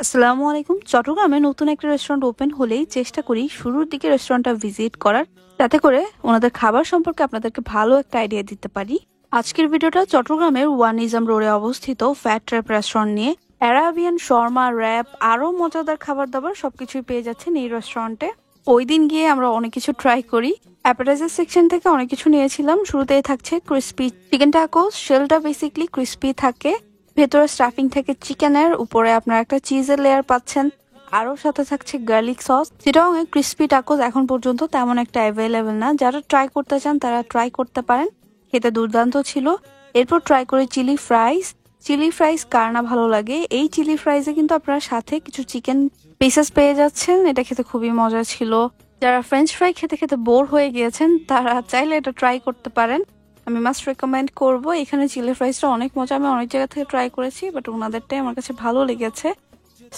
আসসালামু আলাইকুম। চট্টগ্রামে নতুন একটা রেস্টুরেন্ট ওপেন হলেই চেষ্টা করি শুরুর দিকে রেস্টুরেন্টটা ভিজিট করার, যাতে করে ওনাদের খাবার সম্পর্কে আপনাদেরকে ভালো একটা আইডিয়া দিতে পারি। আজকের ভিডিওটা চট্টগ্রামের ওয়ানিজম রোডে অবস্থিত ফ্যাট ট্র্যাপ রেস্টুরেন্ট নিয়ে। অ্যারাবিয়ান, শর্মা, র্যাপ আরো মজাদার খাবার দাবার সবকিছুই পেয়ে যাচ্ছেন এই রেস্টুরেন্টে। ওই দিন গিয়ে আমরা অনেক কিছু ট্রাই করি। অ্যাপাটাইজার সেকশন থেকে অনেক কিছু নিয়েছিলাম। শুরুতেই থাকছে ক্রিস্পি চিকেন টাকোস। শেলটা বেসিকলি ক্রিস্পি থাকে, ভেতরে স্টাফিং থেকে চিকেনের, উপরে আপনারা একটা চিজের লেয়ার পাচ্ছেন, আরো সাথে থাকছে গার্লিক সস। যেটাও ক্রিস্পি টাকোস এখন পর্যন্ত তেমন একটা অ্যাভেলেবেল না, যারা ট্রাই করতে চান তারা ট্রাই করতে পারেন। খেতে দুর্দান্ত ছিল। এরপর ট্রাই করে চিলি ফ্রাইস। চিলি ফ্রাইস কার না ভালো লাগে। এই চিলি ফ্রাইসে কিন্তু আপনারা সাথে কিছু চিকেন পিসেস পেয়ে যাচ্ছেন। এটা খেতে খুবই মজা ছিল। যারা ফ্রেঞ্চ ফ্রাই খেতে খেতে বোর হয়ে গিয়েছেন তারা চাইলে এটা ট্রাই করতে পারেন। আমি মাস্ট রেকমেন্ড করব। এখানে চিলি ফ্রাইসটা অনেক মজা। আমি অনেক জায়গা থেকে ট্রাই করেছি, বাট ওনাদেরটাই আমার কাছে ভালো লেগেছে।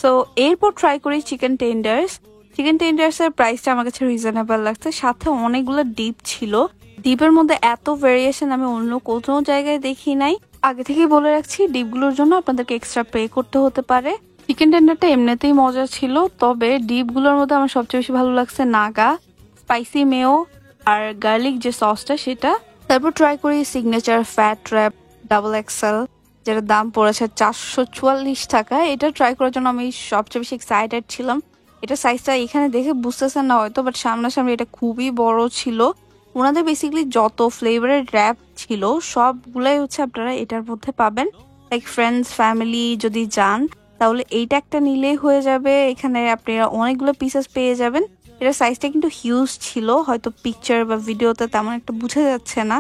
সো এরপর ট্রাই করি চিকেন টেন্ডার্স। চিকেন টেন্ডার্স এর প্রাইসটা আমার কাছে রিজনেবল লাগছে। সাথে অনেকগুলো ডিপ ছিল। ডিপের মধ্যে এত ভেরিয়েশন আমি অন্য কোনো জায়গায় দেখি নাই। আগে থেকেই বলে রাখছি, ডিপগুলোর জন্য আপনাদেরকে এক্সট্রা পে করতে হতে পারে। চিকেন টেন্ডারটা এমনিতেই মজা ছিল, তবে ডিপগুলোর মধ্যে আমার সবচেয়ে বেশি ভালো লাগছে নাগা, স্পাইসি মেও আর গার্লিক যে সসটা সেটা। তারপর ট্রাই করি signature fat trap double XL, যেটার দাম পড়েছে 444 টাকা। এটা ট্রাই করার জন্য আমি সবচেয়ে বেশি এক্সাইটেড ছিলাম। এটা সাইজটা এখানে দেখে বুঝতেছেন না হয়তো, বাট সামনাসামনি এটা খুবই বড় ছিল। ওনাদের বেসিক্যালি যত ফ্লেভারের র্যাপ ছিল সবগুলাই আপনারা এটার মধ্যে পাবেন। লাইক ফ্রেন্ডস, ফ্যামিলি যদি যান তাহলে এইটা একটা নিলেই হয়ে যাবে। এখানে আপনারা অনেকগুলো পিসেস পেয়ে যাবেন। এটার সাইজটা কিন্তু হিউজ ছিল, হয়তো পিকচার বা ভিডিওতে তেমন একটা বোঝা যাচ্ছে না।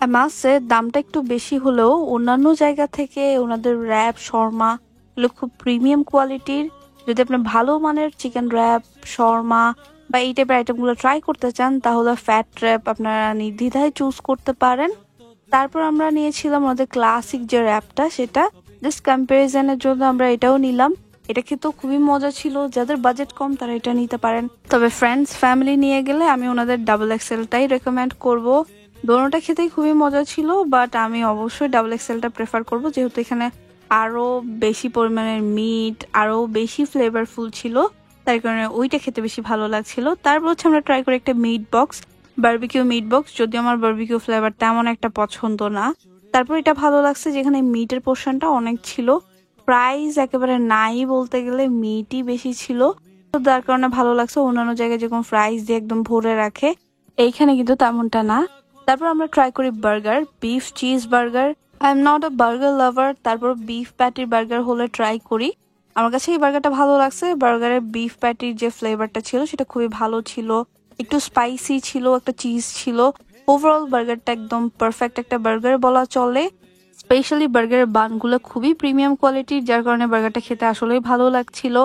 মাছের দামটা একটু বেশি হলেও অন্যান্য জায়গা থেকে ওনাদের র্যাপ, শর্মা এগুলো খুব প্রিমিয়াম কোয়ালিটির। যদি আপনি ভালো মানের চিকেন র্যাপ, শর্মা বা এই টাইপের আইটেমগুলো ট্রাই করতে চান তাহলে ফ্যাট র্যাপ আপনারা নির্দ্বিধায় চুজ করতে পারেন। তারপর আমরা নিয়েছিলাম ওনাদের ক্লাসিক যে র্যাপটা, সেটা জাস্ট কম্পারিজনের জন্য আমরা এটাও নিলাম। এটা খেতেও খুবই মজা ছিল। যাদের বাজেট কম তারা এটা নিতে পারেন, তবে ফ্রেন্ডস, ফ্যামিলি নিয়ে গেলে আমি ওনাদের ডাবল এক্সেলটাই রেকমেন্ড করব। দোনোটা খেতেই খুবই মজা ছিল, বাট আমি অবশ্যই ডাবল এক্সেলটা প্রেফার করব, যেহেতু এখানে আরো বেশি পরিমাণের মিট, আরো বেশি ফ্লেভারফুল ছিল, তার কারণে ওইটা খেতে বেশি ভালো লাগছিল। তারপর আমরা ট্রাই করি একটা meat box, barbecue meat box. যদিও আমার বারবিকিউ ফ্লেভার তেমন একটা পছন্দ না, তারপর এটা ভালো লাগছে যেখানে মিটের পোর্শনটা অনেক ছিল। প্রাইস একেবারে নাই বলতে গেলে, মিটই বেশি ছিল, তো যার কারণে ভালো লাগছে। অন্যান্য জায়গায় যেরকম ফ্রাইস দিয়ে একদম ভরে রাখে, এইখানে কিন্তু তেমনটা না। তারপর আমরা ট্রাই করি burger, beef cheese burger. I am not a burger lover, তারপর বিফ প্যাটির বার্গার হলে ট্রাই করি। আমার কাছে এই বার্গারটা ভালো লাগছে। বার্গারের বিফ প্যাটির যে ফ্লেভারটা ছিল সেটা খুবই ভালো ছিল, একটু স্পাইসি ছিল, একটা চিজ ছিল। ওভারঅল বার্গারটা একদম পারফেক্ট একটা বার্গার বলা চলে। স্পেশালি বার্গারের বানগুলো খুবই প্রিমিয়াম কোয়ালিটির, যার কারণে বার্গারটা খেতে আসলেই ভালো লাগছিল।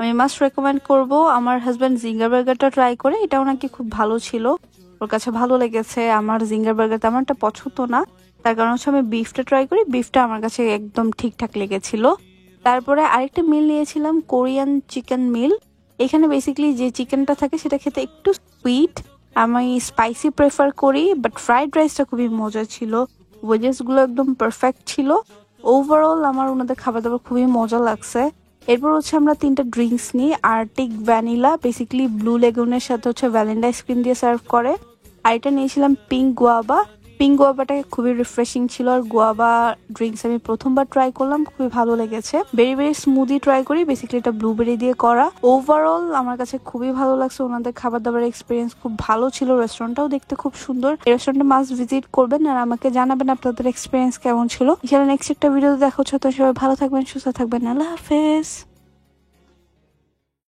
আমি মাস্ট রেকমেন্ড করব। আমার হাজব্যান্ড জিঙ্গার বার্গারটা ট্রাই করে, এটাও নাকি খুব ভালো ছিল, ওর কাছে ভালো লেগেছে। আমার জিঙ্গার বার্গার তেমন একটা পছন্দ না, তার কারণ আমি বিফটা ট্রাই করি। বিফটা আমার কাছে একদম ঠিকঠাক লেগেছিল। তারপরে আরেকটা মিল নিয়েছিলাম, কোরিয়ান চিকেন মিল। এখানে বেসিক্যালি যে চিকেনটা থাকে সেটা খেতে একটু সুইট, আমি স্পাইসি প্রেফার করি, বাট ফ্রাইড রাইসটা খুবই মজা ছিল। ওয়েজেস গুলো একদম পারফেক্ট ছিল। ওভারঅল আমার ওনাদের খাবার দাবার খুবই মজা লাগছে। এরপর আমরা 3টা ড্রিঙ্কস নিই। আর্টিক ভ্যানিলা, বেসিক্যালি ব্লু লেগুনের সাথে ভ্যানিলা আইসক্রিম দিয়ে সার্ভ করে। আর এটা নিয়েছিলাম পিঙ্ক গুয়াবা। পিঙ্ক গুয়াবাটা খুবই রিফ্রেশিং ছিল। আর গুয়াবা ড্রিঙ্কস আমি প্রথমবার ট্রাই করলাম, খুবই ভালো লেগেছে। বেরি বেরি স্মুদি ট্রাই করি, বেসিক্যালি এটা ব্লুবেরি দিয়ে করা। ওভারঅল আমার কাছে খুবই ভালো লাগছে। ওনাদের খাবার দাবারের এক্সপিরিয়েন্স খুব ভালো ছিল। রেস্টুরেন্টটাও দেখতে খুব সুন্দর। এই রেস্টুরেন্টে মাস্ট ভিজিট করবেন আর আমাকে জানাবেন আপনাদের এক্সপিরিয়েন্স কেমন ছিল। এখানে নেক্সট একটা ভিডিও দেখা হচ্ছে। তো সবাই ভালো থাকবেন, সুস্থ থাকবেন। আল্লাহ হাফেজ।